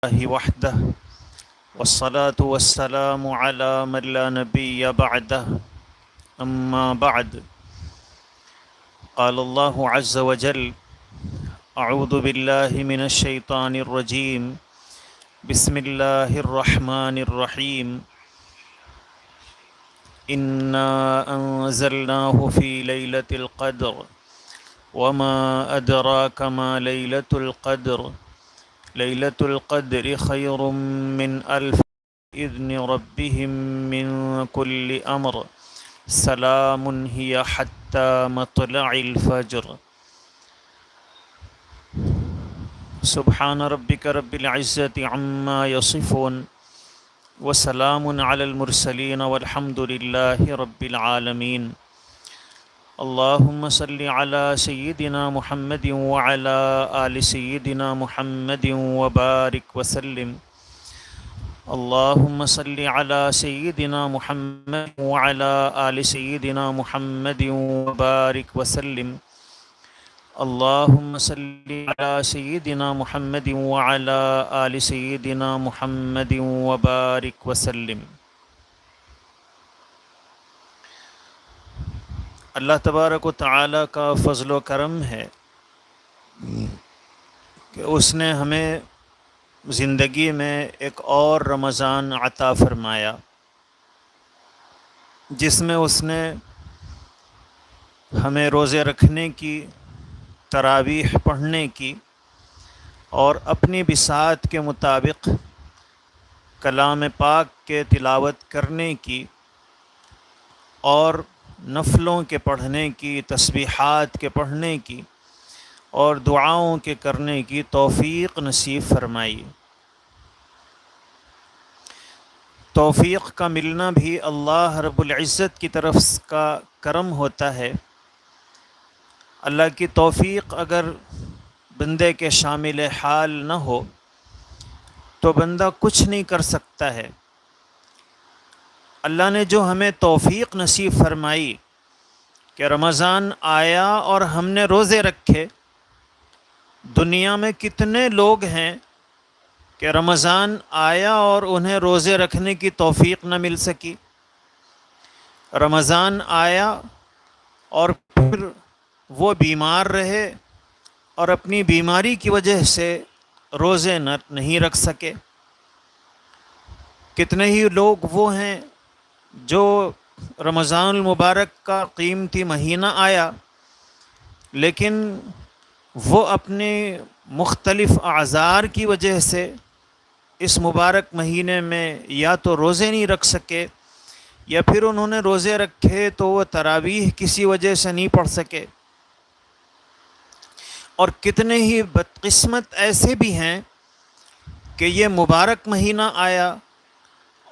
الله وحده والصلاة والسلام على من لا نبي بعده أما بعد قال الله عز وجل أعوذ بالله من الشيطان الرجيم بسم الله الرحمن الرحيم إنا أنزلناه في ليلة القدر وما أدراك ما ليلة القدر ليلة القدر خير من ألف إذن ربهم من كل أمر سلام هي حتى مطلع الفجر سبحان ربك رب العزة عما يصفون وسلام على المرسلين والحمد لله رب العالمين اللهم صل على سيدنا محمد وعلى آل سيدنا محمد وبارك وسلم اللهم صل على سيدنا محمد وعلى آل سيدنا محمد وبارك وسلم اللهم صل على سيدنا محمد وعلى آل سيدنا محمد وبارك وسلم۔ اللہ تبارک و تعالیٰ کا فضل و کرم ہے کہ اس نے ہمیں زندگی میں ایک اور رمضان عطا فرمایا، جس میں اس نے ہمیں روزے رکھنے کی، تراویح پڑھنے کی اور اپنی بساط کے مطابق کلام پاک کے تلاوت کرنے کی اور نفلوں کے پڑھنے کی، تسبیحات کے پڑھنے کی اور دعاؤں کے کرنے کی توفیق نصیب فرمائی۔ توفیق کا ملنا بھی اللہ رب العزت کی طرف کا کرم ہوتا ہے۔ اللہ کی توفیق اگر بندے کے شامل حال نہ ہو تو بندہ کچھ نہیں کر سکتا ہے۔ اللہ نے جو ہمیں توفیق نصیب فرمائی کہ رمضان آیا اور ہم نے روزے رکھے، دنیا میں کتنے لوگ ہیں کہ رمضان آیا اور انہیں روزے رکھنے کی توفیق نہ مل سکی، رمضان آیا اور پھر وہ بیمار رہے اور اپنی بیماری کی وجہ سے روزے نہیں رکھ سکے۔ کتنے ہی لوگ وہ ہیں جو رمضان المبارک کا قیمتی مہینہ آیا لیکن وہ اپنے مختلف اعذار کی وجہ سے اس مبارک مہینے میں یا تو روزے نہیں رکھ سکے یا پھر انہوں نے روزے رکھے تو وہ تراویح کسی وجہ سے نہیں پڑھ سکے۔ اور کتنے ہی بدقسمت ایسے بھی ہیں کہ یہ مبارک مہینہ آیا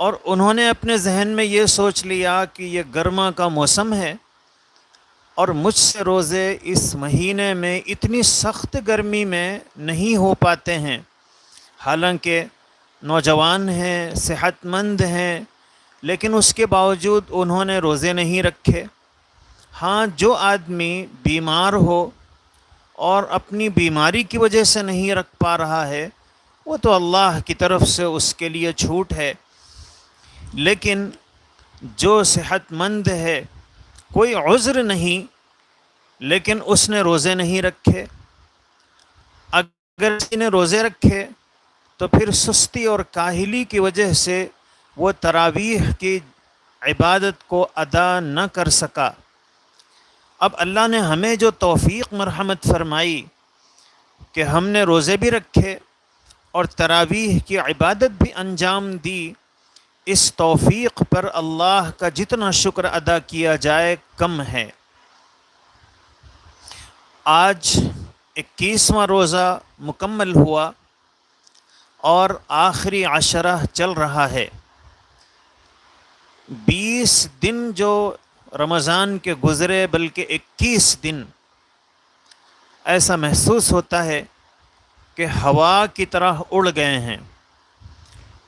اور انہوں نے اپنے ذہن میں یہ سوچ لیا کہ یہ گرما کا موسم ہے اور مجھ سے روزے اس مہینے میں اتنی سخت گرمی میں نہیں ہو پاتے ہیں، حالانکہ نوجوان ہیں، صحت مند ہیں، لیکن اس کے باوجود انہوں نے روزے نہیں رکھے۔ ہاں، جو آدمی بیمار ہو اور اپنی بیماری کی وجہ سے نہیں رکھ پا رہا ہے وہ تو اللہ کی طرف سے اس کے لیے چھوٹ ہے، لیکن جو صحت مند ہے، کوئی عذر نہیں لیکن اس نے روزے نہیں رکھے، اگر کسی نے روزے رکھے تو پھر سستی اور کاہلی کی وجہ سے وہ تراویح کی عبادت کو ادا نہ کر سکا۔ اب اللہ نے ہمیں جو توفیق مرحمت فرمائی کہ ہم نے روزے بھی رکھے اور تراویح کی عبادت بھی انجام دی، اس توفیق پر اللہ کا جتنا شکر ادا کیا جائے کم ہے۔ آج 21واں روزہ مکمل ہوا اور آخری عشرہ چل رہا ہے۔ 20 دن جو رمضان کے گزرے بلکہ 21 دن ایسا محسوس ہوتا ہے کہ ہوا کی طرح اڑ گئے ہیں،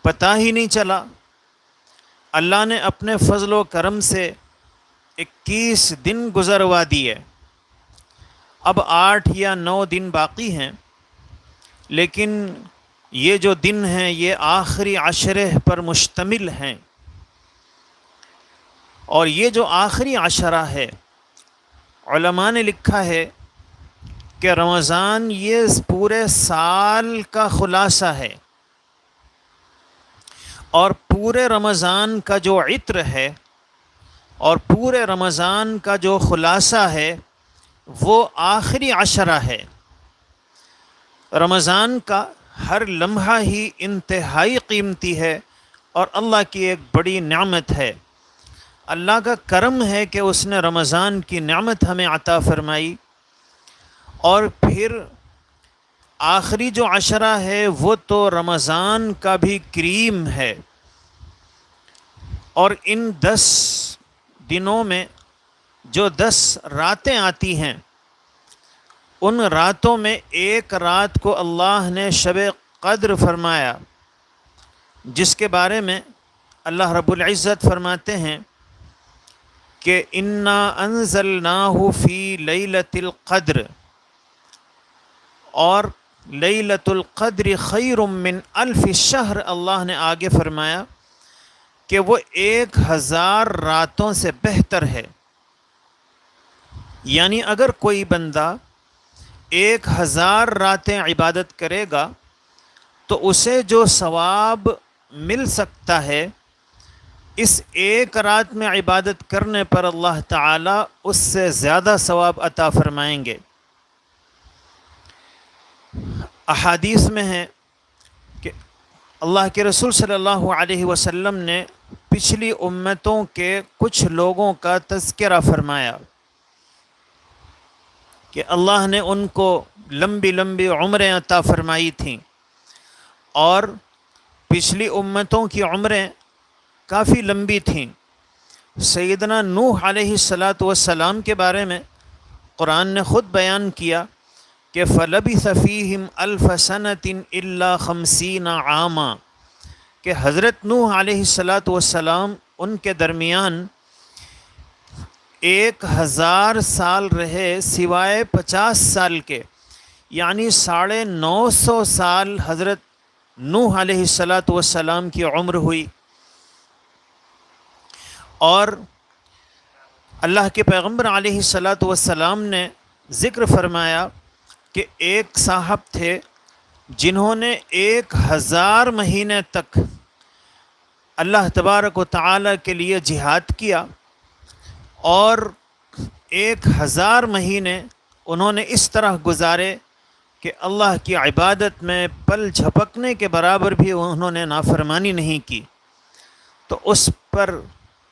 پتہ ہی نہیں چلا۔ اللہ نے اپنے فضل و کرم سے 21 دن گزروا دیے، اب 8 یا 9 دن باقی ہیں، لیکن یہ جو دن ہیں یہ آخری عشرے پر مشتمل ہیں، اور یہ جو آخری عشرہ ہے، علماء نے لکھا ہے کہ رمضان یہ پورے سال کا خلاصہ ہے، اور پورے رمضان کا جو عطر ہے اور پورے رمضان کا جو خلاصہ ہے وہ آخری عشرہ ہے۔ رمضان کا ہر لمحہ ہی انتہائی قیمتی ہے اور اللہ کی ایک بڑی نعمت ہے۔ اللہ کا کرم ہے کہ اس نے رمضان کی نعمت ہمیں عطا فرمائی، اور پھر آخری جو عشرہ ہے وہ تو رمضان کا بھی کریم ہے، اور ان 10 دنوں میں جو 10 راتیں آتی ہیں، ان راتوں میں ایک رات کو اللہ نے شب قدر فرمایا، جس کے بارے میں اللہ رب العزت فرماتے ہیں کہ انا انزلناہ فی لیلۃ القدر، اور لیلۃ القدر خیر من الف شہر، اللہ نے آگے فرمایا کہ وہ 1000 راتوں سے بہتر ہے۔ یعنی اگر کوئی بندہ 1000 راتیں عبادت کرے گا تو اسے جو ثواب مل سکتا ہے، اس ایک رات میں عبادت کرنے پر اللہ تعالیٰ اس سے زیادہ ثواب عطا فرمائیں گے۔ احادیث میں ہے کہ اللہ کے رسول صلی اللہ علیہ وسلم نے پچھلی امتوں کے کچھ لوگوں کا تذکرہ فرمایا کہ اللہ نے ان کو لمبی لمبی عمریں عطا فرمائی تھیں، اور پچھلی امتوں کی عمریں کافی لمبی تھیں۔ سیدنا نوح علیہ السلام کے بارے میں قرآن نے خود بیان کیا کہ فَلَبِثَ فِيهِمْ أَلْفَ سَنَةٍ إِلَّا 50 عاما، کہ حضرت نوح علیہ السلام ان کے درمیان 1000 سال رہے سوائے 50 سال کے، یعنی 950 سال حضرت نوح علیہ السلام کی عمر ہوئی۔ اور اللہ کے پیغمبر علیہ السلام نے ذکر فرمایا کہ ایک صاحب تھے جنہوں نے 1000 مہینے تک اللہ تبارک و تعالیٰ کے لیے جہاد کیا، اور 1000 مہینے انہوں نے اس طرح گزارے کہ اللہ کی عبادت میں پل جھپکنے کے برابر بھی انہوں نے نافرمانی نہیں کی۔ تو اس پر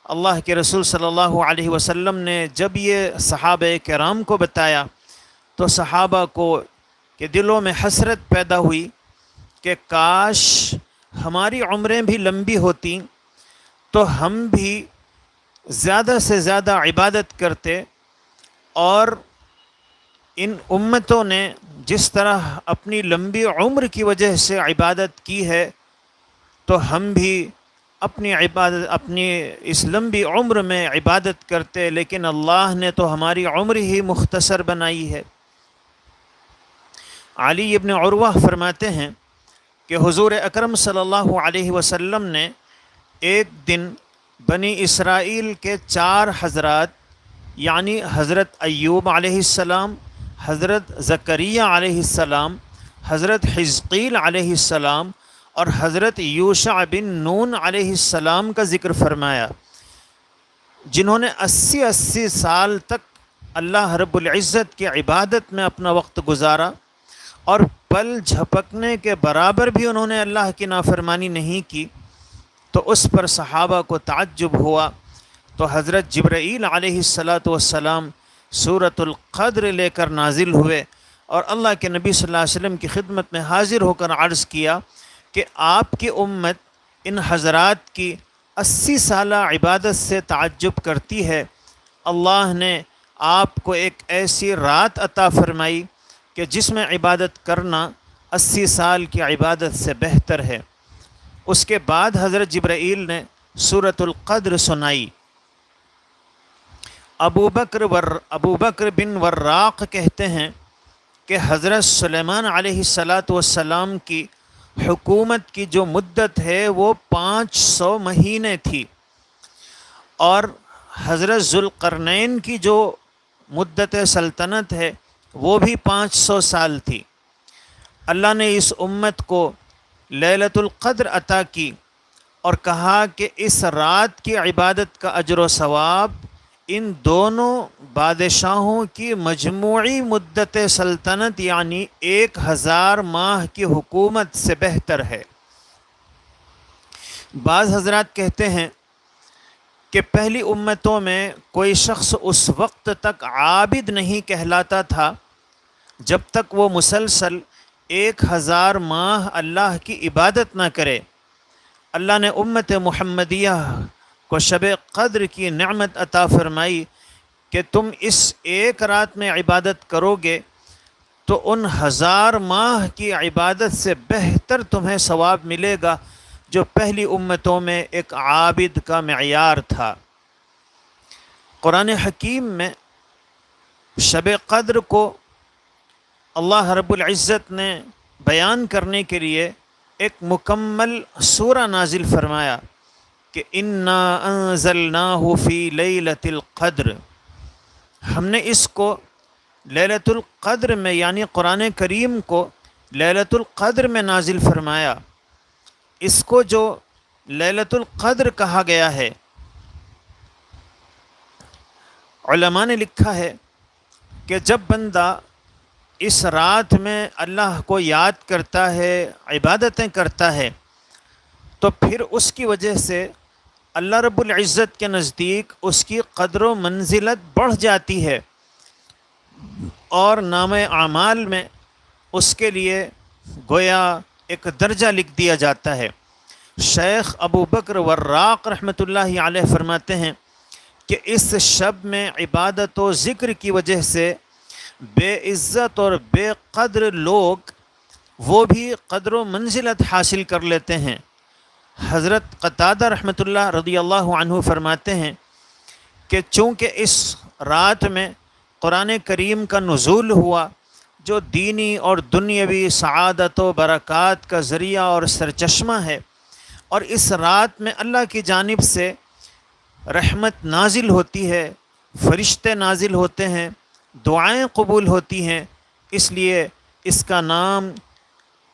اللہ کے رسول صلی اللہ علیہ وسلم نے جب یہ صحابہ کرام کو بتایا تو صحابہ کو کہ دلوں میں حسرت پیدا ہوئی کہ کاش ہماری عمریں بھی لمبی ہوتیں تو ہم بھی زیادہ سے زیادہ عبادت کرتے، اور ان امتوں نے جس طرح اپنی لمبی عمر کی وجہ سے عبادت کی ہے تو ہم بھی اپنی اس لمبی عمر میں عبادت کرتے، لیکن اللہ نے تو ہماری عمر ہی مختصر بنائی ہے۔ علی ابن عروہ فرماتے ہیں کہ حضور اکرم صلی اللہ علیہ وسلم نے ایک دن بنی اسرائیل کے 4 حضرات، یعنی حضرت ایوب علیہ السلام، حضرت زکریا علیہ السلام، حضرت حزقیل علیہ السلام اور حضرت یوشع بن نون علیہ السلام کا ذکر فرمایا، جنہوں نے 80 سال تک اللہ رب العزت کی عبادت میں اپنا وقت گزارا، اور پل جھپکنے کے برابر بھی انہوں نے اللہ کی نافرمانی نہیں کی۔ تو اس پر صحابہ کو تعجب ہوا، تو حضرت جبرائیل علیہ السلام سورۃ القدر لے کر نازل ہوئے، اور اللہ کے نبی صلی اللہ علیہ وسلم کی خدمت میں حاضر ہو کر عرض کیا کہ آپ کی امت ان حضرات کی 80 سالہ عبادت سے تعجب کرتی ہے، اللہ نے آپ کو ایک ایسی رات عطا فرمائی کہ جس میں عبادت کرنا 80 سال کی عبادت سے بہتر ہے۔ اس کے بعد حضرت جبرائیل نے سورۃ القدر سنائی۔ ابو بکر بن وراق کہتے ہیں کہ حضرت سلیمان علیہ السلام کی حکومت کی جو مدت ہے وہ 500 مہینے تھی، اور حضرت ذوالقرنین کی جو مدت سلطنت ہے وہ بھی 500 سال تھی۔ اللہ نے اس امت کو لیلۃ القدر عطا کی اور کہا کہ اس رات کی عبادت کا اجر و ثواب ان دونوں بادشاہوں کی مجموعی مدت سلطنت یعنی 1000 ماہ کی حکومت سے بہتر ہے۔ بعض حضرات کہتے ہیں کہ پہلی امتوں میں کوئی شخص اس وقت تک عابد نہیں کہلاتا تھا جب تک وہ مسلسل 1000 ماہ اللہ کی عبادت نہ کرے۔ اللہ نے امت محمدیہ کو شب قدر کی نعمت عطا فرمائی کہ تم اس ایک رات میں عبادت کرو گے تو ان 1000 ماہ کی عبادت سے بہتر تمہیں ثواب ملے گا، جو پہلی امتوں میں ایک عابد کا معیار تھا۔ قرآن حکیم میں شب قدر کو اللہ رب العزت نے بیان کرنے کے لیے ایک مکمل سورہ نازل فرمایا کہ انا انزلناہ فی لیلۃ القدر، ہم نے اس کو لیلۃ القدر میں یعنی قرآن کریم کو لیلۃ القدر میں نازل فرمایا۔ اس کو جو لیلۃ القدر کہا گیا ہے، علماء نے لکھا ہے کہ جب بندہ اس رات میں اللہ کو یاد کرتا ہے، عبادتیں کرتا ہے، تو پھر اس کی وجہ سے اللہ رب العزت کے نزدیک اس کی قدر و منزلت بڑھ جاتی ہے، اور نام اعمال میں اس کے لیے گویا ایک درجہ لکھ دیا جاتا ہے۔ شیخ ابو بکر وراق رحمۃ اللہ علیہ فرماتے ہیں کہ اس شب میں عبادت و ذکر کی وجہ سے بے عزت اور بے قدر لوگ وہ بھی قدر و منزلت حاصل کر لیتے ہیں۔ حضرت قتادہ رحمۃ اللہ رضی اللہ عنہ فرماتے ہیں کہ چونکہ اس رات میں قرآن کریم کا نزول ہوا جو دینی اور دنیاوی سعادت و برکات کا ذریعہ اور سرچشمہ ہے، اور اس رات میں اللہ کی جانب سے رحمت نازل ہوتی ہے، فرشتے نازل ہوتے ہیں، دعائیں قبول ہوتی ہیں، اس لیے اس کا نام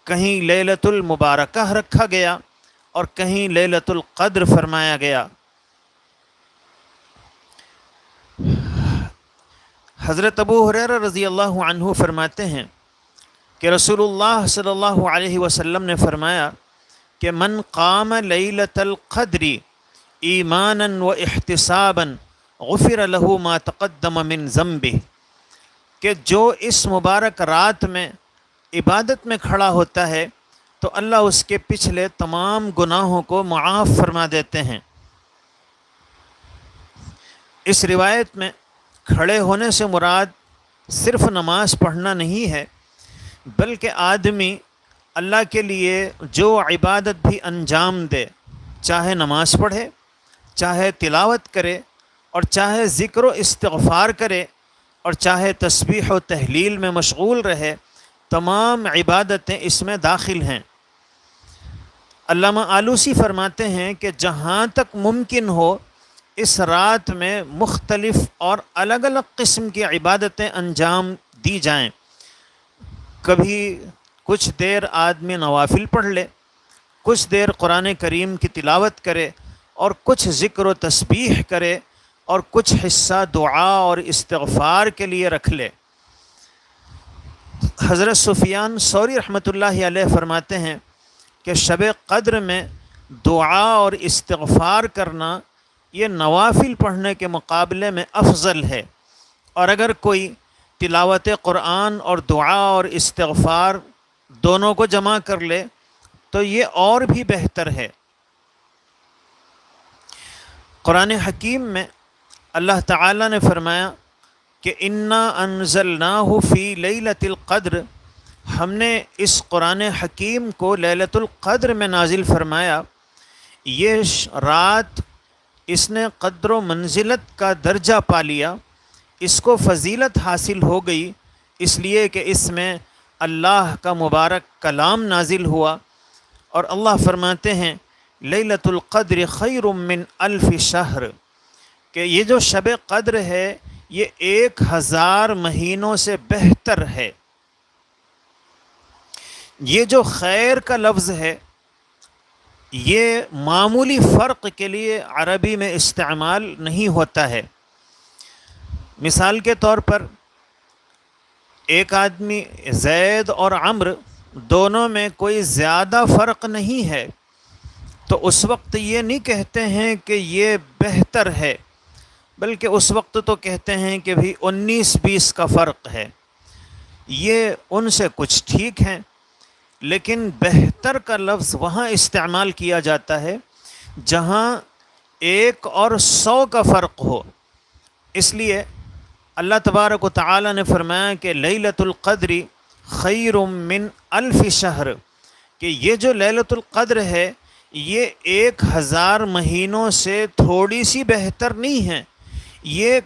کہیں لیلۃ المبارکہ رکھا گیا اور کہیں لیلۃ القدر فرمایا گیا۔ حضرت ابو ہریرہ رضی اللہ عنہ فرماتے ہیں کہ رسول اللہ صلی اللہ علیہ وسلم نے فرمایا کہ من قام لیلۃ القدر ایمانا و احتسابا غفر له ما تقدم من ذنبہ، کہ جو اس مبارک رات میں عبادت میں کھڑا ہوتا ہے تو اللہ اس کے پچھلے تمام گناہوں کو معاف فرما دیتے ہیں۔ اس روایت میں کھڑے ہونے سے مراد صرف نماز پڑھنا نہیں ہے، بلکہ آدمی اللہ کے لیے جو عبادت بھی انجام دے، چاہے نماز پڑھے، چاہے تلاوت کرے، اور چاہے ذکر و استغفار کرے، اور چاہے تسبیح و تحلیل میں مشغول رہے، تمام عبادتیں اس میں داخل ہیں۔ علامہ آلوسی فرماتے ہیں کہ جہاں تک ممکن ہو اس رات میں مختلف اور الگ الگ قسم کی عبادتیں انجام دی جائیں۔ کبھی کچھ دیر آدمی نوافل پڑھ لے، کچھ دیر قرآن کریم کی تلاوت کرے، اور کچھ ذکر و تسبیح کرے، اور کچھ حصہ دعا اور استغفار کے لیے رکھ لے۔ حضرت سفیان ثوری رحمۃ اللہ علیہ فرماتے ہیں کہ شب قدر میں دعا اور استغفار کرنا یہ نوافل پڑھنے کے مقابلے میں افضل ہے، اور اگر کوئی تلاوت قرآن اور دعا اور استغفار دونوں کو جمع کر لے تو یہ اور بھی بہتر ہے۔ قرآن حکیم میں اللہ تعالیٰ نے فرمایا کہ انا انزلناہ فی لیلۃ القدر، ہم نے اس قرآن حکیم کو لیلۃ القدر میں نازل فرمایا۔ یہ رات اس نے قدر و منزلت کا درجہ پا لیا، اس کو فضیلت حاصل ہو گئی، اس لیے کہ اس میں اللہ کا مبارک کلام نازل ہوا، اور اللہ فرماتے ہیں لیلۃ القدر خیر من الف شہر، کہ یہ جو شب قدر ہے یہ 1000 مہینوں سے بہتر ہے۔ یہ جو خیر کا لفظ ہے یہ معمولی فرق کے لیے عربی میں استعمال نہیں ہوتا ہے۔ مثال کے طور پر ایک آدمی زید اور عمرو دونوں میں کوئی زیادہ فرق نہیں ہے، تو اس وقت یہ نہیں کہتے ہیں کہ یہ بہتر ہے، بلکہ اس وقت تو کہتے ہیں کہ بھی 19-20 کا فرق ہے، یہ ان سے کچھ ٹھیک ہیں۔ لیکن بہتر کا لفظ وہاں استعمال کیا جاتا ہے جہاں 1 اور 100 کا فرق ہو۔ اس لیے اللہ تبارک و تعالی نے فرمایا کہ لیلۃ القدر خیر من الف شہر، کہ یہ جو لیلۃ القدر ہے یہ 1000 مہینوں سے تھوڑی سی بہتر نہیں ہے، یہ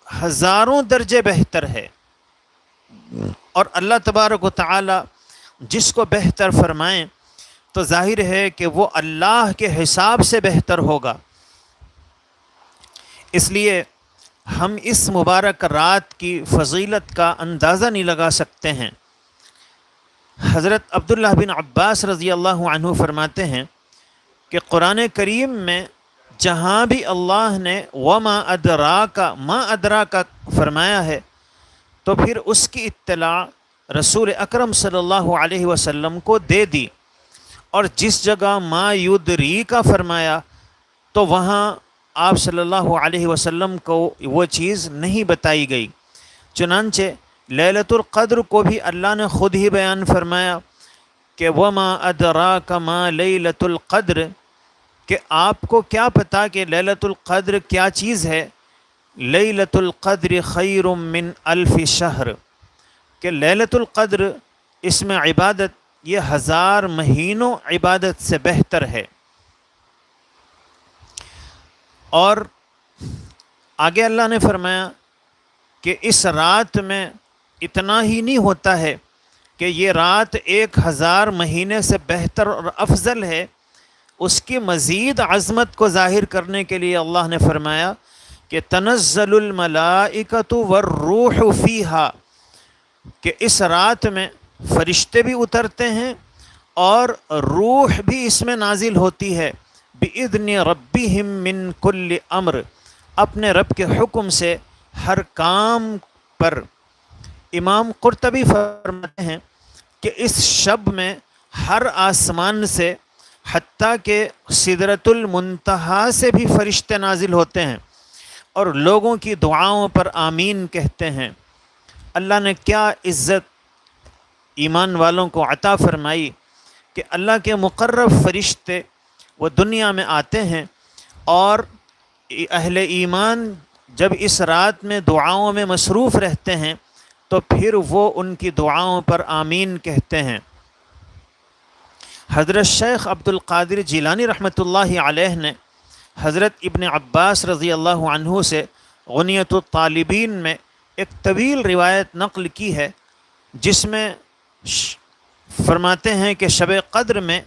ہزاروں درجے بہتر ہے۔ اور اللہ تبارک و تعالی جس کو بہتر فرمائیں تو ظاہر ہے کہ وہ اللہ کے حساب سے بہتر ہوگا۔ اس لیے ہم اس مبارک رات کی فضیلت کا اندازہ نہیں لگا سکتے ہیں۔ حضرت عبداللہ بن عباس رضی اللہ عنہ فرماتے ہیں کہ قرآن کریم میں جہاں بھی اللہ نے وما ادراک ما ادراک فرمایا ہے تو پھر اس کی اطلاع رسول اکرم صلی اللہ علیہ وسلم کو دے دی، اور جس جگہ ما یدری کا فرمایا تو وہاں آپ صلی اللہ علیہ وسلم کو وہ چیز نہیں بتائی گئی۔ چنانچہ لیلۃ القدر کو بھی اللہ نے خود ہی بیان فرمایا کہ وما ادراک ما لیلۃ القدر، کہ آپ کو کیا پتا کہ لیلۃ القدر کیا چیز ہے۔ لیلۃ القدر خیر من الف شہر، کہ لیلۃ القدر اس میں عبادت یہ 1000 مہینوں عبادت سے بہتر ہے۔ اور آگے اللہ نے فرمایا کہ اس رات میں اتنا ہی نہیں ہوتا ہے کہ یہ رات 1000 مہینے سے بہتر اور افضل ہے، اس کی مزید عظمت کو ظاہر کرنے کے لیے اللہ نے فرمایا کہ تنزل الملائکۃ والروح فیہا، کہ اس رات میں فرشتے بھی اترتے ہیں اور روح بھی اس میں نازل ہوتی ہے، بِإِذْنِ رَبِّهِم مِّن كُلِّ امر، اپنے رب کے حکم سے ہر کام پر۔ امام قرطبی فرماتے ہیں کہ اس شب میں ہر آسمان سے حتیٰ کہ سدرۃ المنتہا سے بھی فرشتے نازل ہوتے ہیں اور لوگوں کی دعاؤں پر آمین کہتے ہیں۔ اللہ نے کیا عزت ایمان والوں کو عطا فرمائی کہ اللہ کے مقرب فرشتے وہ دنیا میں آتے ہیں، اور اہل ایمان جب اس رات میں دعاؤں میں مصروف رہتے ہیں تو پھر وہ ان کی دعاؤں پر آمین کہتے ہیں۔ حضرت شیخ عبد القادر جیلانی رحمۃ اللہ علیہ نے حضرت ابن عباس رضی اللہ عنہ سے غنیۃ الطالبین میں ایک طویل روایت نقل کی ہے، جس میں فرماتے ہیں کہ شب قدر میں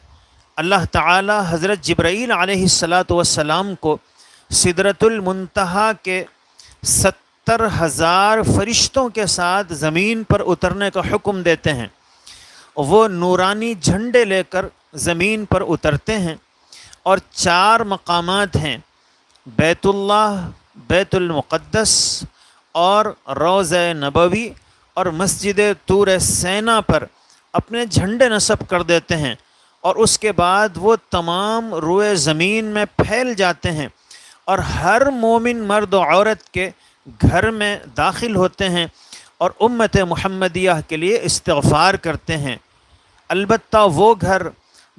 اللہ تعالی حضرت جبرائیل علیہ السلام کو سدرۃ المنتہا کے 70,000 فرشتوں کے ساتھ زمین پر اترنے کا حکم دیتے ہیں۔ وہ نورانی جھنڈے لے کر زمین پر اترتے ہیں، اور 4 مقامات ہیں، بیت اللہ، بیت المقدس اور روضہ نبوی اور مسجد طور سینا پر اپنے جھنڈے نصب کر دیتے ہیں، اور اس کے بعد وہ تمام روئے زمین میں پھیل جاتے ہیں اور ہر مومن مرد و عورت کے گھر میں داخل ہوتے ہیں اور امت محمدیہ کے لیے استغفار کرتے ہیں۔ البتہ وہ گھر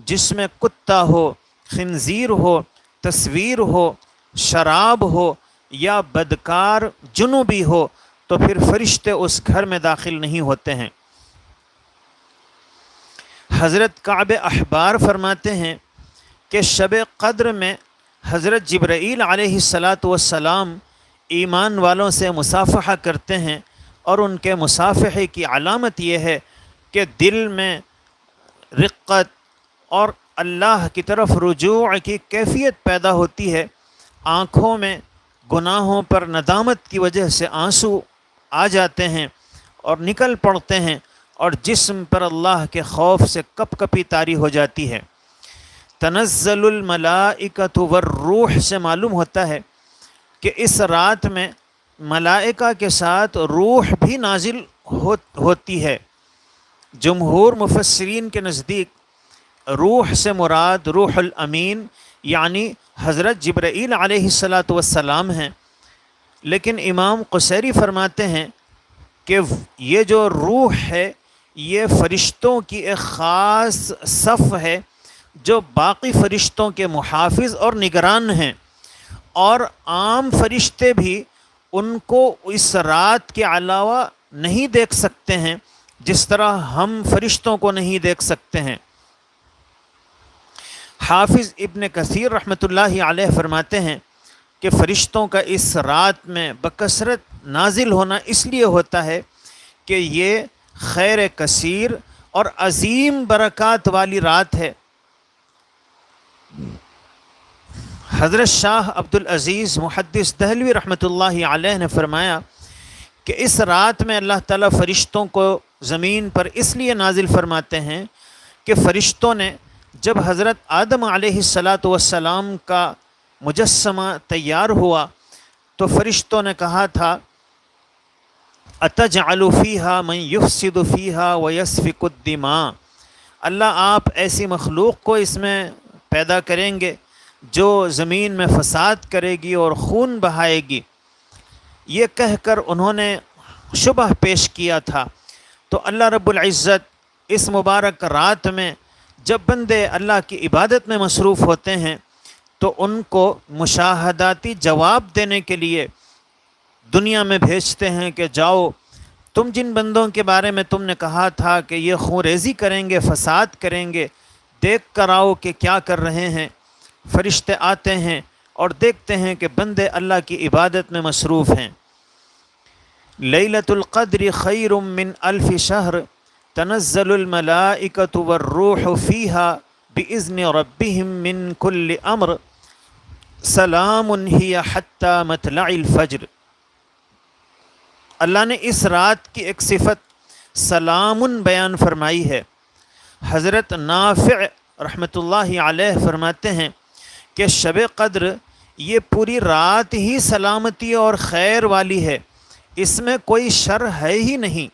جس میں کتا ہو، خنزیر ہو، تصویر ہو، شراب ہو یا بدکار جنوبی ہو تو پھر فرشتے اس گھر میں داخل نہیں ہوتے ہیں۔ حضرت کعب احبار فرماتے ہیں کہ شب قدر میں حضرت جبرائیل علیہ السلام ایمان والوں سے مصافحہ کرتے ہیں، اور ان کے مصافحے کی علامت یہ ہے کہ دل میں رقت اور اللہ کی طرف رجوع کی کیفیت پیدا ہوتی ہے، آنکھوں میں گناہوں پر ندامت کی وجہ سے آنسو آ جاتے ہیں اور نکل پڑتے ہیں، اور جسم پر اللہ کے خوف سے کپ کپی طاری ہو جاتی ہے۔ تنزل الملائکۃ والروح سے معلوم ہوتا ہے کہ اس رات میں ملائکہ کے ساتھ روح بھی نازل ہوتی ہے۔ جمہور مفسرین کے نزدیک روح سے مراد روح الامین یعنی حضرت جبرائیل علیہ السلام ہیں، لیکن امام قصیری فرماتے ہیں کہ یہ جو روح ہے یہ فرشتوں کی ایک خاص صف ہے جو باقی فرشتوں کے محافظ اور نگران ہیں، اور عام فرشتے بھی ان کو اس رات کے علاوہ نہیں دیکھ سکتے ہیں جس طرح ہم فرشتوں کو نہیں دیکھ سکتے ہیں۔ حافظ ابن کثیر رحمۃ اللہ علیہ فرماتے ہیں کہ فرشتوں کا اس رات میں بکثرت نازل ہونا اس لیے ہوتا ہے کہ یہ خیر کثیر اور عظیم برکات والی رات ہے۔ حضرت شاہ عبدالعزیز محدث دہلوی رحمۃ اللہ علیہ نے فرمایا کہ اس رات میں اللہ تعالیٰ فرشتوں کو زمین پر اس لیے نازل فرماتے ہیں کہ فرشتوں نے جب حضرت آدم علیہ السلام کا مجسمہ تیار ہوا تو فرشتوں نے کہا تھا اتجعل فیہا من یفسد فیہا ویسفک الدماء، اللہ آپ ایسی مخلوق کو اس میں پیدا کریں گے جو زمین میں فساد کرے گی اور خون بہائے گی۔ یہ کہہ کر انہوں نے شبہ پیش کیا تھا، تو اللہ رب العزت اس مبارک رات میں جب بندے اللہ کی عبادت میں مصروف ہوتے ہیں تو ان کو مشاہداتی جواب دینے کے لیے دنیا میں بھیجتے ہیں کہ جاؤ تم جن بندوں کے بارے میں تم نے کہا تھا کہ یہ خون ریزی کریں گے، فساد کریں گے، دیکھ کر آؤ کہ کیا کر رہے ہیں۔ فرشتے آتے ہیں اور دیکھتے ہیں کہ بندے اللہ کی عبادت میں مصروف ہیں۔ لیلۃ القدر خیر من الف شہر تنزل الملائکۃ والروح فیہا باذن ربہم من کل امر سلام ہی حتی مطلع الفجر۔ اللہ نے اس رات کی ایک صفت سلام بیان فرمائی ہے۔ حضرت نافع رحمۃ اللہ علیہ فرماتے ہیں کہ شب قدر یہ پوری رات ہی سلامتی اور خیر والی ہے، اس میں کوئی شر ہے ہی نہیں۔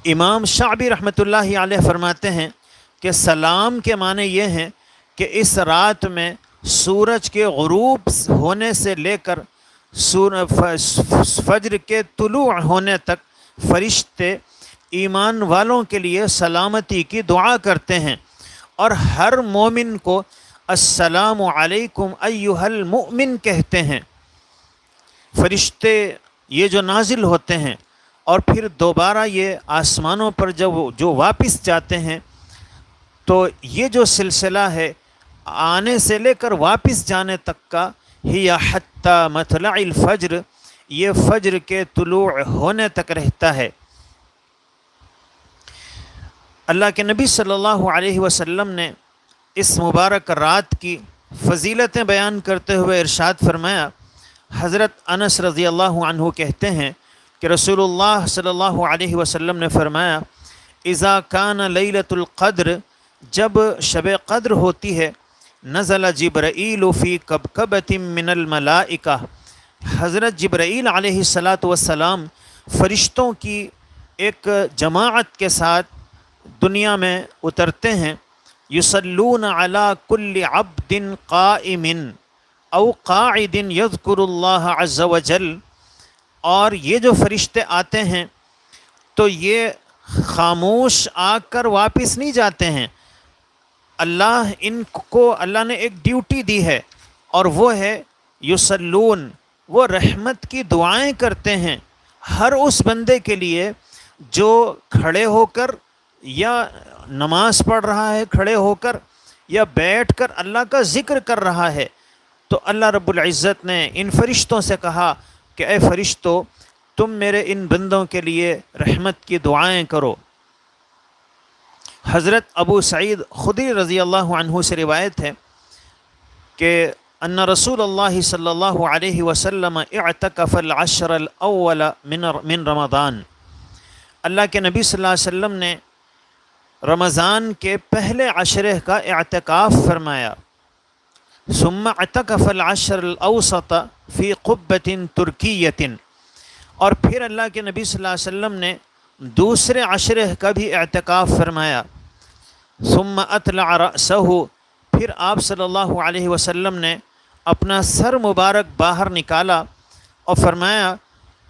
امام شعبی رحمۃ اللہ علیہ فرماتے ہیں کہ سلام کے معنی یہ ہیں کہ اس رات میں سورج کے غروب ہونے سے لے کر فجر کے طلوع ہونے تک فرشتے ایمان والوں کے لیے سلامتی کی دعا کرتے ہیں، اور ہر مومن کو السلام علیکم ایھا المؤمن کہتے ہیں۔ فرشتے یہ جو نازل ہوتے ہیں اور پھر دوبارہ یہ آسمانوں پر جو واپس جاتے ہیں، تو یہ جو سلسلہ ہے آنے سے لے کر واپس جانے تک کا ہی حتی مطلع الفجر، یہ فجر کے طلوع ہونے تک رہتا ہے۔ اللہ کے نبی صلی اللہ علیہ وسلم نے اس مبارک رات کی فضیلتیں بیان کرتے ہوئے ارشاد فرمایا۔ حضرت انس رضی اللہ عنہ کہتے ہیں کہ رسول اللہ صلی اللہ علیہ وسلم نے فرمایا اذا کان لیلۃ القدر، جب شب قدر ہوتی ہے، نزل جبرائیل فی کبکبۃ من الملائکہ، حضرت جبرائیل علیہ السلام فرشتوں کی ایک جماعت کے ساتھ دنیا میں اترتے ہیں۔ یصلون علی کل عبد قائم او قاعد یذکر اللہ عز وجل، اور یہ جو فرشتے آتے ہیں تو یہ خاموش آ کر واپس نہیں جاتے ہیں، ان کو اللہ نے ایک ڈیوٹی دی ہے، اور وہ ہے یصلون، وہ رحمت کی دعائیں کرتے ہیں ہر اس بندے کے لیے جو کھڑے ہو کر یا نماز پڑھ رہا ہے، کھڑے ہو کر یا بیٹھ کر اللہ کا ذکر کر رہا ہے۔ تو اللہ رب العزت نے ان فرشتوں سے کہا کہ اے فرشتو، تم میرے ان بندوں کے لیے رحمت کی دعائیں کرو۔ حضرت ابو سعید خدری رضی اللہ عنہ سے روایت ہے کہ ان رسول اللہ صلی اللہ علیہ وسلم اعتکف العشر الاول من رمضان، اللہ کے نبی صلی اللہ علیہ وسلم نے رمضان کے پہلے عشرے کا اعتکاف فرمایا. ثم اعتکف العشر الاوسط فی قبۃ ترکیۃ، اور پھر اللہ کے نبی صلی اللہ علیہ وسلم نے دوسرے عشرے کا بھی اعتکاف فرمایا. ثم اطلع رأسہ، پھر آپ صلی اللہ علیہ وسلم نے اپنا سر مبارک باہر نکالا اور فرمایا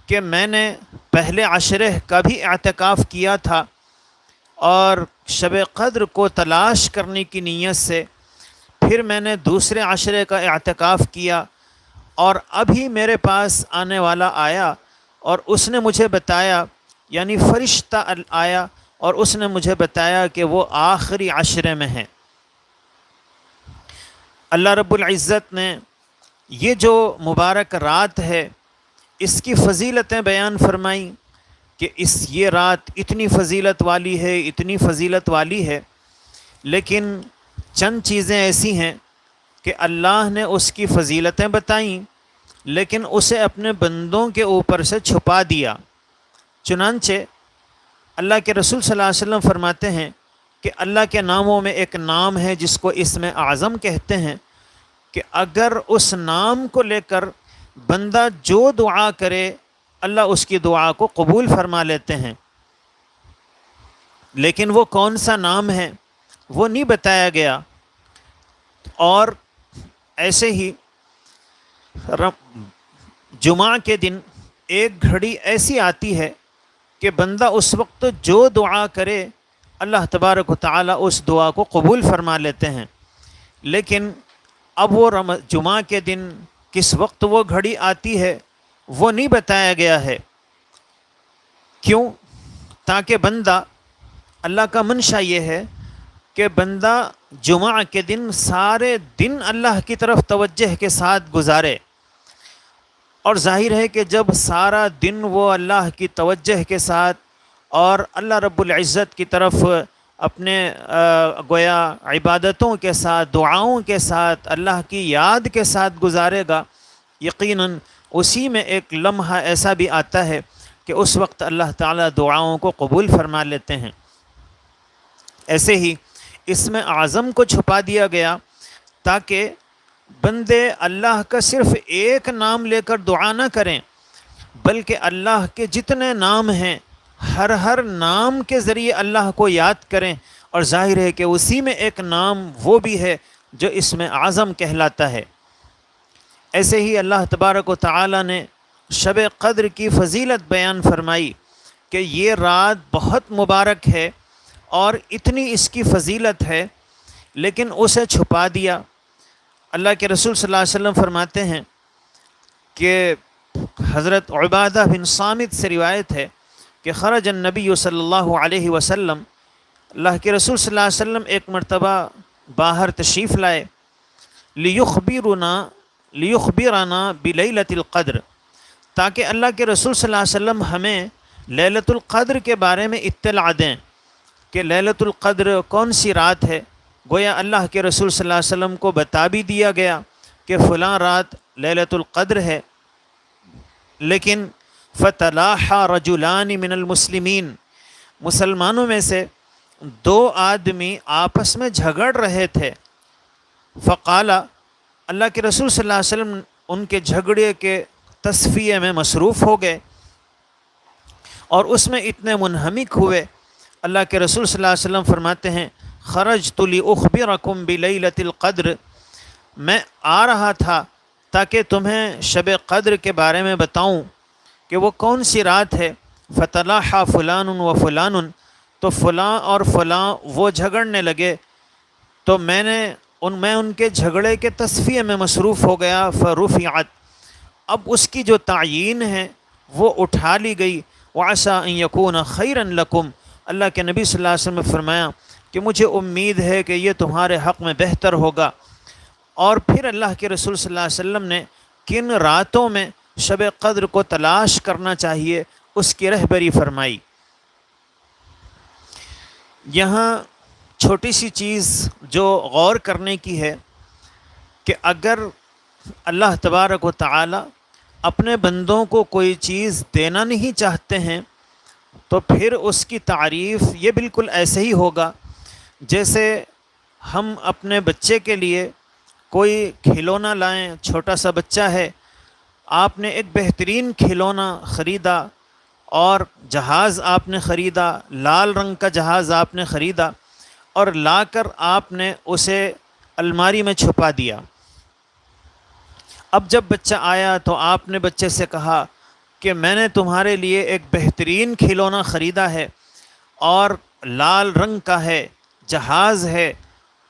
کہ میں نے پہلے عشرے کا بھی اعتکاف کیا تھا اور شب قدر کو تلاش کرنے کی نیت سے، پھر میں نے دوسرے عشرے کا اعتکاف کیا، اور ابھی میرے پاس آنے والا آیا اور اس نے مجھے بتایا، یعنی فرشتہ آیا اور اس نے مجھے بتایا کہ وہ آخری عشرے میں ہیں. اللہ رب العزت نے یہ جو مبارک رات ہے اس کی فضیلتیں بیان فرمائیں کہ یہ رات اتنی فضیلت والی ہے، اتنی فضیلت والی ہے، لیکن چند چیزیں ایسی ہیں کہ اللہ نے اس کی فضیلتیں بتائیں لیکن اسے اپنے بندوں کے اوپر سے چھپا دیا. چنانچہ اللہ کے رسول صلی اللہ علیہ وسلم فرماتے ہیں کہ اللہ کے ناموں میں ایک نام ہے جس کو اسم اعظم کہتے ہیں، کہ اگر اس نام کو لے کر بندہ جو دعا کرے اللہ اس کی دعا کو قبول فرما لیتے ہیں. لیکن وہ کون سا نام ہے وہ نہیں بتایا گیا. اور ایسے ہی جمعہ کے دن ایک گھڑی ایسی آتی ہے کہ بندہ اس وقت جو دعا کرے اللہ تبارک و تعالی اس دعا کو قبول فرما لیتے ہیں. لیکن اب وہ جمعہ کے دن کس وقت وہ گھڑی آتی ہے وہ نہیں بتایا گیا ہے. کیوں؟ تاکہ بندہ، اللہ کا منشا یہ ہے کہ بندہ جمعہ کے دن سارے دن اللہ کی طرف توجہ کے ساتھ گزارے. اور ظاہر ہے کہ جب سارا دن وہ اللہ کی توجہ کے ساتھ اور اللہ رب العزت کی طرف اپنے گویا عبادتوں کے ساتھ، دعاؤں کے ساتھ، اللہ کی یاد کے ساتھ گزارے گا، یقیناً اسی میں ایک لمحہ ایسا بھی آتا ہے کہ اس وقت اللہ تعالیٰ دعاؤں کو قبول فرما لیتے ہیں. ایسے ہی اس میں اعظم کو چھپا دیا گیا تاکہ بندے اللہ کا صرف ایک نام لے کر دعا نہ کریں بلکہ اللہ کے جتنے نام ہیں ہر نام کے ذریعے اللہ کو یاد کریں. اور ظاہر ہے کہ اسی میں ایک نام وہ بھی ہے جو اس میں اعظم کہلاتا ہے. ایسے ہی اللہ تبارک و تعالی نے شب قدر کی فضیلت بیان فرمائی کہ یہ رات بہت مبارک ہے اور اتنی اس کی فضیلت ہے، لیکن اسے چھپا دیا. اللہ کے رسول صلی اللہ علیہ وسلم فرماتے ہیں کہ حضرت عبادہ بن صامت سے روایت ہے کہ خرج النبی صلی اللہ علیہ وسلم، اللہ کے رسول صلی اللہ علیہ وسلم ایک مرتبہ باہر تشریف لائے، لیخبرنا بلیلۃ القدر، تاکہ اللہ کے رسول صلی اللہ علیہ وسلم ہمیں لیلۃ القدر کے بارے میں اطلاع دیں کہ لیلۃ القدر کون سی رات ہے. گویا اللہ کے رسول صلی اللہ علیہ وسلم کو بتا بھی دیا گیا کہ فلاں رات لیلۃ القدر ہے. لیکن فتلاحا رجلان من المسلمین، مسلمانوں میں سے دو آدمی آپس میں جھگڑ رہے تھے. فقال، اللہ کے رسول صلی اللہ علیہ وسلم ان کے جھگڑے کے تصفیے میں مصروف ہو گئے اور اس میں اتنے منہمک ہوئے. اللہ کے رسول صلی اللہ علیہ وسلم فرماتے ہیں خرجت لاخبرکم بلیلۃ القدر، میں آ رہا تھا تاکہ تمہیں شب قدر کے بارے میں بتاؤں کہ وہ کون سی رات ہے. فتلاحا فلان و فلان، تو فلاں اور فلاں وہ جھگڑنے لگے تو میں ان کے جھگڑے کے تصفیے میں مصروف ہو گیا. فرفعت، اب اس کی جو تعیین ہے وہ اٹھا لی گئی. وعسى ان يكون خيرا لكم، اللہ کے نبی صلی اللہ علیہ وسلم نے فرمایا کہ مجھے امید ہے کہ یہ تمہارے حق میں بہتر ہوگا. اور پھر اللہ کے رسول صلی اللہ علیہ وسلم نے کن راتوں میں شب قدر کو تلاش کرنا چاہیے اس کی رہبری فرمائی. یہاں چھوٹی سی چیز جو غور کرنے کی ہے کہ اگر اللہ تبارک و تعالی اپنے بندوں کو کوئی چیز دینا نہیں چاہتے ہیں تو پھر اس کی تعریف یہ بالکل ایسے ہی ہوگا جیسے ہم اپنے بچے کے لیے کوئی کھلونا لائیں. چھوٹا سا بچہ ہے، آپ نے ایک بہترین کھلونا خریدا اور جہاز آپ نے خریدا، لال رنگ کا جہاز آپ نے خریدا اور لا کر آپ نے اسے الماری میں چھپا دیا. اب جب بچہ آیا تو آپ نے بچے سے کہا کہ میں نے تمہارے لیے ایک بہترین کھلونا خریدا ہے اور لال رنگ کا ہے، جہاز ہے،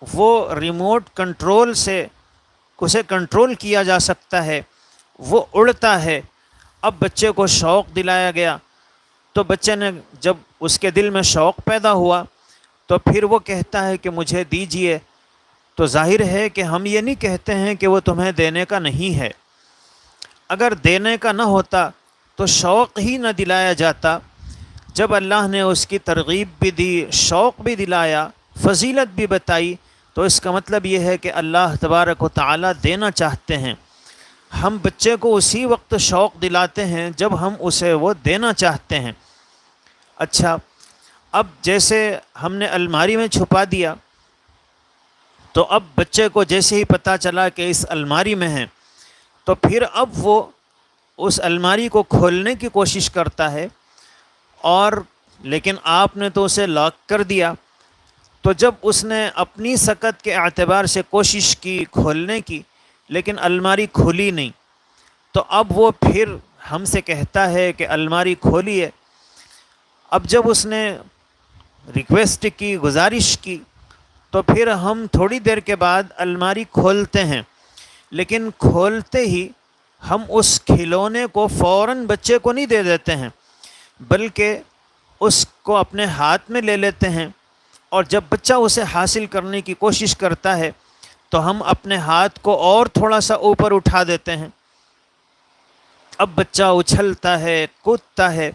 وہ ریموٹ کنٹرول سے اسے کنٹرول کیا جا سکتا ہے، وہ اڑتا ہے. اب بچے کو شوق دلایا گیا تو بچے نے جب اس کے دل میں شوق پیدا ہوا تو پھر وہ کہتا ہے کہ مجھے دیجئے. تو ظاہر ہے کہ ہم یہ نہیں کہتے ہیں کہ وہ تمہیں دینے کا نہیں ہے. اگر دینے کا نہ ہوتا تو شوق ہی نہ دلایا جاتا. جب اللہ نے اس کی ترغیب بھی دی، شوق بھی دلایا، فضیلت بھی بتائی، تو اس کا مطلب یہ ہے کہ اللہ تبارک و تعالی دینا چاہتے ہیں. ہم بچے کو اسی وقت شوق دلاتے ہیں جب ہم اسے وہ دینا چاہتے ہیں. اچھا، اب جیسے ہم نے الماری میں چھپا دیا تو اب بچے کو جیسے ہی پتہ چلا کہ اس الماری میں ہیں تو پھر اب وہ اس الماری کو کھولنے کی کوشش کرتا ہے، اور لیکن آپ نے تو اسے لاک کر دیا. تو جب اس نے اپنی سکت کے اعتبار سے کوشش کی کھولنے کی لیکن الماری کھلی نہیں، تو اب وہ پھر ہم سے کہتا ہے کہ الماری کھولیے. اب جب اس نے ریکویسٹ کی، گزارش کی، تو پھر ہم تھوڑی دیر کے بعد الماری کھولتے ہیں، لیکن کھولتے ہی ہم اس کھلونے کو فوراً بچے کو نہیں دے دیتے ہیں بلکہ اس کو اپنے ہاتھ میں لے لیتے ہیں، اور جب بچہ اسے حاصل کرنے کی کوشش کرتا ہے تو ہم اپنے ہاتھ کو اور تھوڑا سا اوپر اٹھا دیتے ہیں. اب بچہ اچھلتا ہے، کودتا ہے،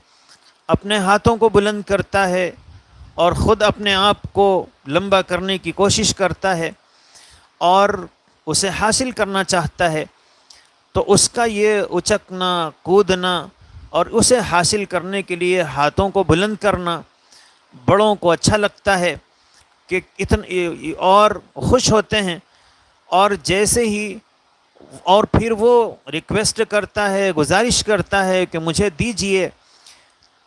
اپنے ہاتھوں کو بلند کرتا ہے اور خود اپنے آپ کو لمبا کرنے کی کوشش کرتا ہے اور اسے حاصل کرنا چاہتا ہے. تو اس کا یہ اچکنا، کودنا اور اسے حاصل کرنے کے لیے ہاتھوں کو بلند کرنا بڑوں کو اچھا لگتا ہے کہ اتنے اور خوش ہوتے ہیں. اور جیسے ہی اور پھر وہ ریکویسٹ کرتا ہے، گزارش کرتا ہے کہ مجھے دیجئے،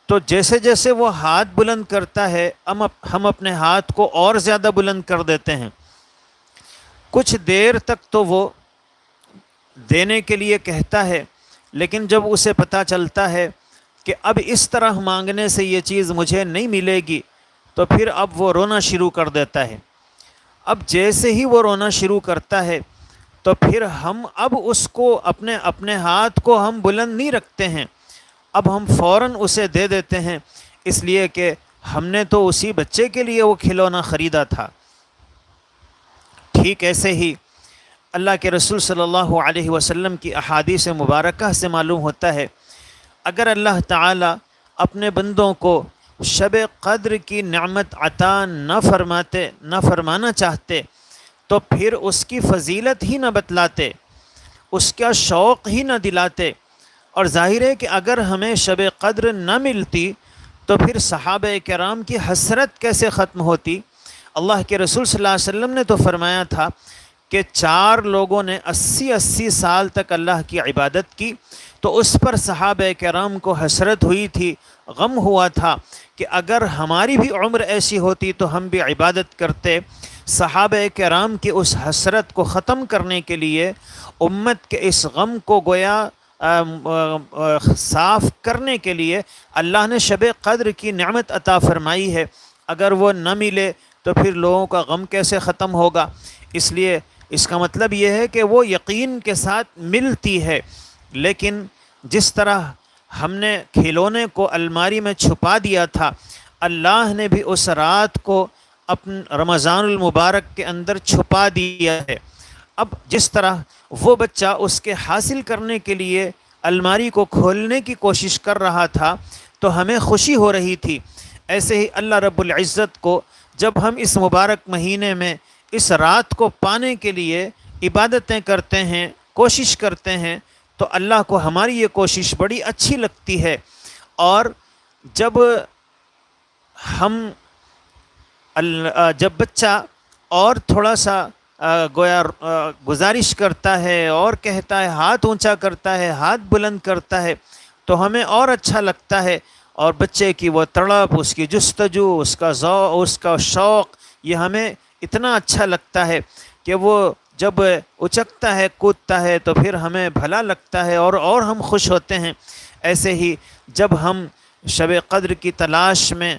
تو جیسے جیسے وہ ہاتھ بلند کرتا ہے ہم اپنے ہاتھ کو اور زیادہ بلند کر دیتے ہیں. کچھ دیر تک تو وہ دینے کے لیے کہتا ہے، لیکن جب اسے پتہ چلتا ہے کہ اب اس طرح مانگنے سے یہ چیز مجھے نہیں ملے گی تو پھر اب وہ رونا شروع کر دیتا ہے. اب جیسے ہی وہ رونا شروع کرتا ہے تو پھر ہم اب اس کو اپنے ہاتھ کو ہم بلند نہیں رکھتے ہیں، اب ہم فوراً اسے دے دیتے ہیں، اس لیے کہ ہم نے تو اسی بچے کے لیے وہ کھلونا خریدا تھا. ٹھیک ایسے ہی اللہ کے رسول صلی اللہ علیہ وسلم کی احادیث مبارکہ سے معلوم ہوتا ہے اگر اللہ تعالی اپنے بندوں کو شب قدر کی نعمت عطا نہ فرمانا چاہتے تو پھر اس کی فضیلت ہی نہ بتلاتے، اس کا شوق ہی نہ دلاتے. اور ظاہر ہے کہ اگر ہمیں شب قدر نہ ملتی تو پھر صحابہ کرام کی حسرت کیسے ختم ہوتی. اللہ کے رسول صلی اللہ علیہ وسلم نے تو فرمایا تھا کہ 4 لوگوں نے 80 سال تک اللہ کی عبادت کی تو اس پر صحابہ کرام کو حسرت ہوئی تھی، غم ہوا تھا کہ اگر ہماری بھی عمر ایسی ہوتی تو ہم بھی عبادت کرتے. صحابہ کرام کی اس حسرت کو ختم کرنے کے لیے، امت کے اس غم کو گویا صاف کرنے کے لیے اللہ نے شب قدر کی نعمت عطا فرمائی ہے. اگر وہ نہ ملے تو پھر لوگوں کا غم کیسے ختم ہوگا. اس لیے اس کا مطلب یہ ہے کہ وہ یقین کے ساتھ ملتی ہے، لیکن جس طرح ہم نے کھلونے کو الماری میں چھپا دیا تھا، اللہ نے بھی اس رات کو رمضان المبارک کے اندر چھپا دیا ہے. اب جس طرح وہ بچہ اس کے حاصل کرنے کے لیے الماری کو کھولنے کی کوشش کر رہا تھا تو ہمیں خوشی ہو رہی تھی، ایسے ہی اللہ رب العزت کو جب ہم اس مبارک مہینے میں اس رات کو پانے کے لیے عبادتیں کرتے ہیں، کوشش کرتے ہیں، تو اللہ کو ہماری یہ کوشش بڑی اچھی لگتی ہے۔ اور جب ہم جب بچہ اور تھوڑا سا گویا گزارش کرتا ہے اور کہتا ہے، ہاتھ اونچا کرتا ہے، ہاتھ بلند کرتا ہے، تو ہمیں اور اچھا لگتا ہے۔ اور بچے کی وہ تڑپ، اس کی جستجو، اس کا ذوق، اس کا شوق، یہ ہمیں اتنا اچھا لگتا ہے کہ وہ جب اچکتا ہے، کودتا ہے، تو پھر ہمیں بھلا لگتا ہے اور ہم خوش ہوتے ہیں۔ ایسے ہی جب ہم شب قدر کی تلاش میں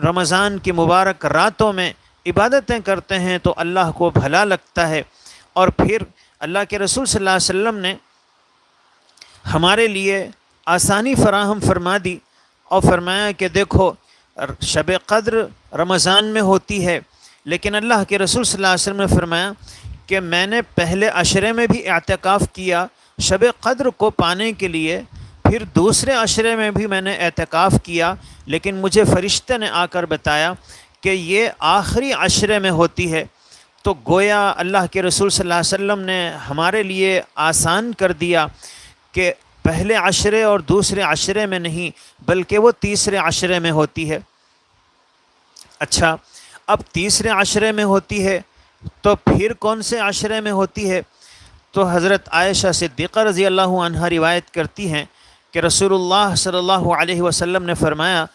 رمضان کی مبارک راتوں میں عبادتیں کرتے ہیں تو اللہ کو بھلا لگتا ہے۔ اور پھر اللہ کے رسول صلی اللہ علیہ وسلم نے ہمارے لیے آسانی فراہم فرما دی اور فرمایا کہ دیکھو، شب قدر رمضان میں ہوتی ہے، لیکن اللہ کے رسول صلی اللہ علیہ وسلم نے فرمایا کہ میں نے پہلے عشرے میں بھی اعتکاف کیا شب قدر کو پانے کے لیے، پھر دوسرے عشرے میں بھی میں نے اعتکاف کیا، لیکن مجھے فرشتے نے آ کر بتایا کہ یہ آخری عشرے میں ہوتی ہے۔ تو گویا اللہ کے رسول صلی اللہ علیہ وسلم نے ہمارے لیے آسان کر دیا کہ پہلے عشرے اور دوسرے عشرے میں نہیں، بلکہ وہ تیسرے عشرے میں ہوتی ہے۔ اچھا، اب تیسرے عشرے میں ہوتی ہے تو پھر کون سے عشرے میں ہوتی ہے؟ تو حضرت عائشہ صدیقہ رضی اللہ عنہا روایت کرتی ہیں کہ رسول اللہ صلی اللہ علیہ وسلم نے فرمایا،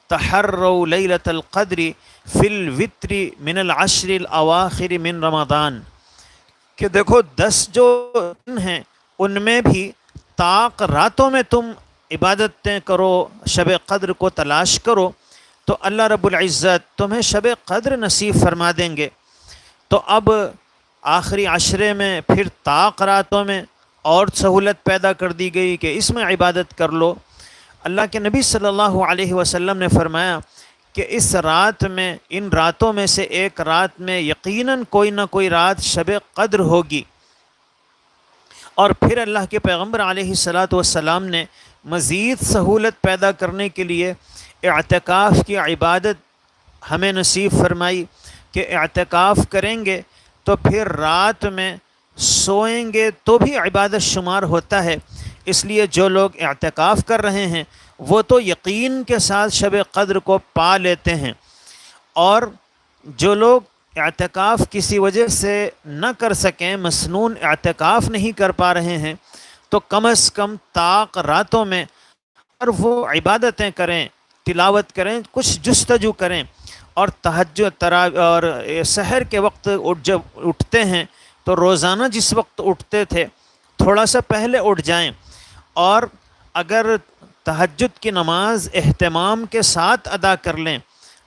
تحروا لیلۃ القدر فی الوتر من العشر الاواخر من رمضان، کہ دیکھو 10 جو دن ہیں ان میں بھی طاق راتوں میں تم عبادتیں کرو، شب قدر کو تلاش کرو، تو اللہ رب العزت تمہیں شب قدر نصیب فرما دیں گے۔ تو اب آخری عشرے میں پھر طاق راتوں میں اور سہولت پیدا کر دی گئی کہ اس میں عبادت کر لو۔ اللہ کے نبی صلی اللہ علیہ وسلم نے فرمایا کہ اس رات میں، ان راتوں میں سے ایک رات میں یقیناً کوئی نہ کوئی رات شب قدر ہوگی۔ اور پھر اللہ کے پیغمبر علیہ الصلاۃ والسلام نے مزید سہولت پیدا کرنے کے لیے اعتکاف کی عبادت ہمیں نصیب فرمائی کہ اعتکاف کریں گے تو پھر رات میں سوئیں گے تو بھی عبادت شمار ہوتا ہے۔ اس لیے جو لوگ اعتکاف کر رہے ہیں وہ تو یقین کے ساتھ شب قدر کو پا لیتے ہیں، اور جو لوگ اعتکاف کسی وجہ سے نہ کر سکیں، مسنون اعتکاف نہیں کر پا رہے ہیں، تو کم از کم طاق راتوں میں اور وہ عبادتیں کریں، تلاوت کریں، کچھ جستجو کریں، اور تہجد اور سحر کے وقت جب اٹھتے ہیں تو روزانہ جس وقت اٹھتے تھے تھوڑا سا پہلے اٹھ جائیں، اور اگر تہجد کی نماز اہتمام کے ساتھ ادا کر لیں۔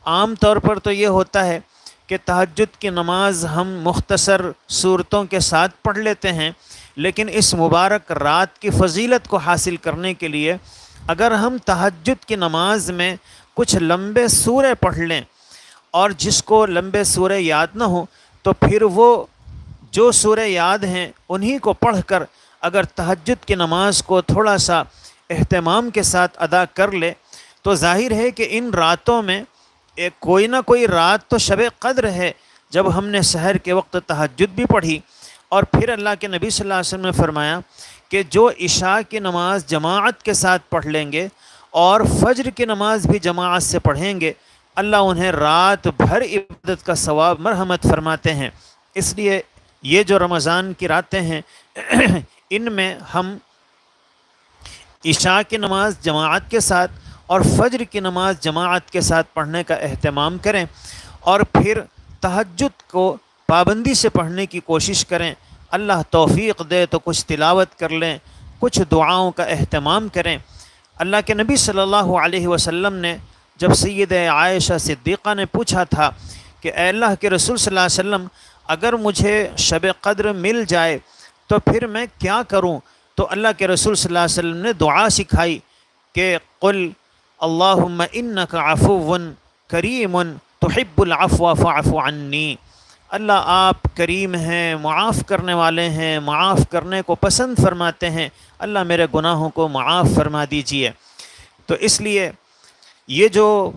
عام طور پر تو یہ ہوتا ہے کہ تہجد کی نماز ہم مختصر صورتوں کے ساتھ پڑھ لیتے ہیں، لیکن اس مبارک رات کی فضیلت کو حاصل کرنے کے لیے اگر ہم تہجد کی نماز میں کچھ لمبے سورے پڑھ لیں، اور جس کو لمبے سورے یاد نہ ہوں تو پھر وہ جو سورے یاد ہیں انہی کو پڑھ کر اگر تہجد کی نماز کو تھوڑا سا اہتمام کے ساتھ ادا کر لے تو ظاہر ہے کہ ان راتوں میں کوئی نہ کوئی رات تو شب قدر ہے جب ہم نے سحر کے وقت تہجد بھی پڑھی۔ اور پھر اللہ کے نبی صلی اللہ علیہ وسلم نے فرمایا کہ جو عشاء کی نماز جماعت کے ساتھ پڑھ لیں گے اور فجر کی نماز بھی جماعت سے پڑھیں گے، اللہ انہیں رات بھر عبادت کا ثواب مرحمت فرماتے ہیں۔ اس لیے یہ جو رمضان کی راتیں ہیں ان میں ہم عشاء کی نماز جماعت کے ساتھ اور فجر کی نماز جماعت کے ساتھ پڑھنے کا اہتمام کریں، اور پھر تہجد کو پابندی سے پڑھنے کی کوشش کریں۔ اللہ توفیق دے تو کچھ تلاوت کر لیں، کچھ دعاؤں کا اہتمام کریں۔ اللہ کے نبی صلی اللہ علیہ وسلم نے جب سید عائشہ صدیقہ نے پوچھا تھا کہ اے اللہ کے رسول صلی اللہ علیہ وسلم، اگر مجھے شب قدر مل جائے تو پھر میں کیا کروں؟ تو اللہ کے رسول صلی اللہ علیہ وسلم نے دعا سکھائی کہ قل اللہم انک عفو کریم تحب العفو فاعف عنی، اللہ آپ کریم ہیں، معاف کرنے والے ہیں، معاف کرنے کو پسند فرماتے ہیں، اللہ میرے گناہوں کو معاف فرما دیجئے۔ تو اس لیے یہ جو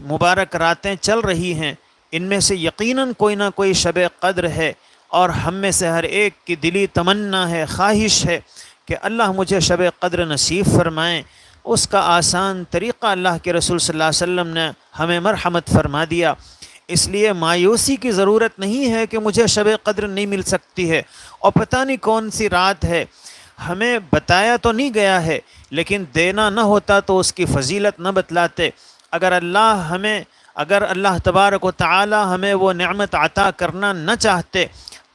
مبارک راتیں چل رہی ہیں ان میں سے یقیناً کوئی نہ کوئی شب قدر ہے، اور ہم میں سے ہر ایک کی دلی تمنا ہے، خواہش ہے کہ اللہ مجھے شب قدر نصیب فرمائیں۔ اس کا آسان طریقہ اللہ کے رسول صلی اللہ علیہ وسلم نے ہمیں مرحمت فرما دیا۔ اس لیے مایوسی کی ضرورت نہیں ہے کہ مجھے شب قدر نہیں مل سکتی ہے اور پتہ نہیں کون سی رات ہے، ہمیں بتایا تو نہیں گیا ہے، لیکن دینا نہ ہوتا تو اس کی فضیلت نہ بتلاتے۔ اگر اللہ تبارک و تعالی ہمیں وہ نعمت عطا کرنا نہ چاہتے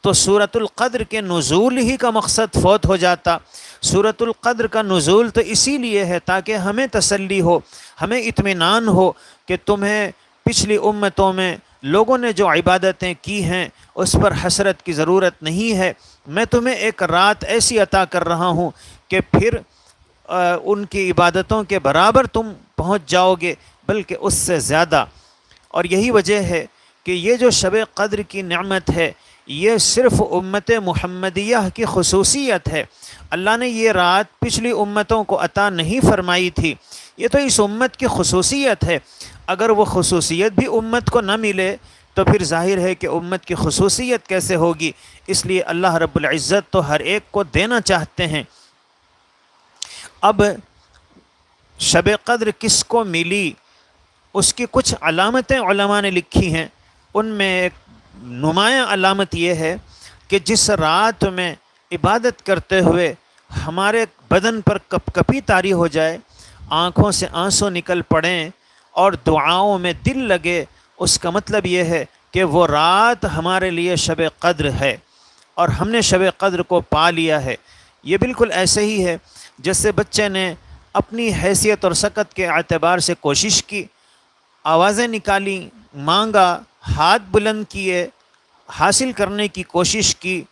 تو سورۃ القدر کے نزول ہی کا مقصد فوت ہو جاتا۔ سورۃ القدر کا نزول تو اسی لیے ہے تاکہ ہمیں تسلی ہو، ہمیں اطمینان ہو کہ تمہیں پچھلی امتوں میں لوگوں نے جو عبادتیں کی ہیں اس پر حسرت کی ضرورت نہیں ہے۔ میں تمہیں ایک رات ایسی عطا کر رہا ہوں کہ پھر ان کی عبادتوں کے برابر تم پہنچ جاؤ گے، بلکہ اس سے زیادہ۔ اور یہی وجہ ہے کہ یہ جو شب قدر کی نعمت ہے یہ صرف امت محمدیہ کی خصوصیت ہے۔ اللہ نے یہ رات پچھلی امتوں کو عطا نہیں فرمائی تھی، یہ تو اس امت کی خصوصیت ہے۔ اگر وہ خصوصیت بھی امت کو نہ ملے تو پھر ظاہر ہے کہ امت کی خصوصیت کیسے ہوگی۔ اس لیے اللہ رب العزت تو ہر ایک کو دینا چاہتے ہیں۔ اب شب قدر کس کو ملی، اس کی کچھ علامتیں علماء نے لکھی ہیں۔ ان میں ایک نمایاں علامت یہ ہے کہ جس رات میں عبادت کرتے ہوئے ہمارے بدن پر کپ کپی طاری ہو جائے، آنکھوں سے آنسو نکل پڑیں اور دعاؤں میں دل لگے، اس کا مطلب یہ ہے کہ وہ رات ہمارے لیے شب قدر ہے اور ہم نے شب قدر کو پا لیا ہے۔ یہ بالکل ایسے ہی ہے جیسے بچے نے اپنی حیثیت اور سکت کے اعتبار سے کوشش کی، آوازیں نکالی، مانگا، ہاتھ بلند کیے، حاصل کرنے کی کوشش کی،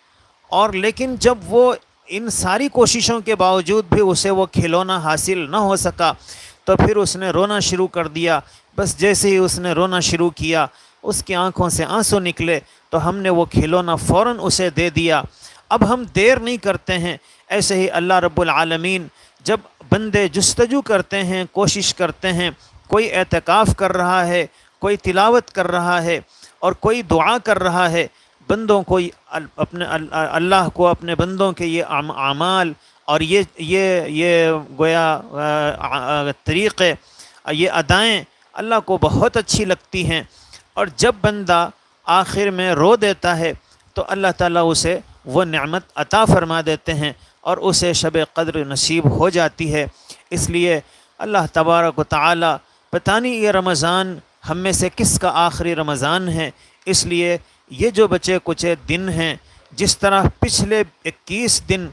اور لیکن جب وہ ان ساری کوششوں کے باوجود بھی اسے وہ کھلونا حاصل نہ ہو سکا تو پھر اس نے رونا شروع کر دیا۔ بس جیسے ہی اس نے رونا شروع کیا اس کی آنکھوں سے آنسو نکلے تو ہم نے وہ کھلونا فوراً اسے دے دیا۔ اب ہم دیر نہیں کرتے ہیں۔ ایسے ہی اللہ رب العالمین جب بندے جستجو کرتے ہیں، کوشش کرتے ہیں، کوئی اعتکاف کر رہا ہے، کوئی تلاوت کر رہا ہے اور کوئی دعا کر رہا ہے، بندوں کو اللہ کو اپنے بندوں کے یہ اعمال اور یہ گویا طریقے، یہ ادائیں اللہ کو بہت اچھی لگتی ہیں، اور جب بندہ آخر میں رو دیتا ہے تو اللہ تعالیٰ اسے وہ نعمت عطا فرما دیتے ہیں اور اسے شب قدر نصیب ہو جاتی ہے۔ اس لیے اللہ تبارک و تعالی پتہ نہیں یہ رمضان ہم میں سے کس کا آخری رمضان ہے، اس لیے یہ جو بچے کچے دن ہیں، جس طرح پچھلے 21 دن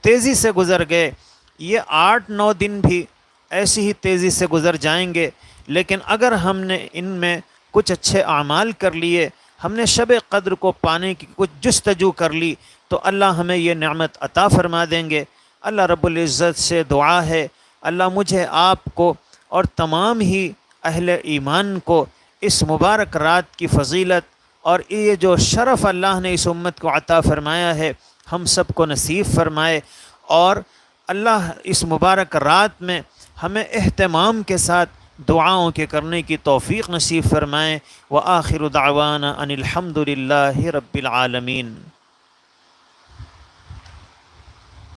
تیزی سے گزر گئے، یہ 8-9 دن بھی ایسی ہی تیزی سے گزر جائیں گے، لیکن اگر ہم نے ان میں کچھ اچھے اعمال کر لیے، ہم نے شب قدر کو پانے کی کچھ جستجو کر لی تو اللہ ہمیں یہ نعمت عطا فرما دیں گے۔ اللہ رب العزت سے دعا ہے اللہ مجھے، آپ کو اور تمام ہی اہل ایمان کو اس مبارک رات کی فضیلت اور یہ جو شرف اللہ نے اس امت کو عطا فرمایا ہے ہم سب کو نصیب فرمائے، اور اللہ اس مبارک رات میں ہمیں اہتمام کے ساتھ دعاؤں کے کرنے کی توفیق نصیب فرمائے۔ وآخر دعوانا ان الحمد للہ رب العالمین۔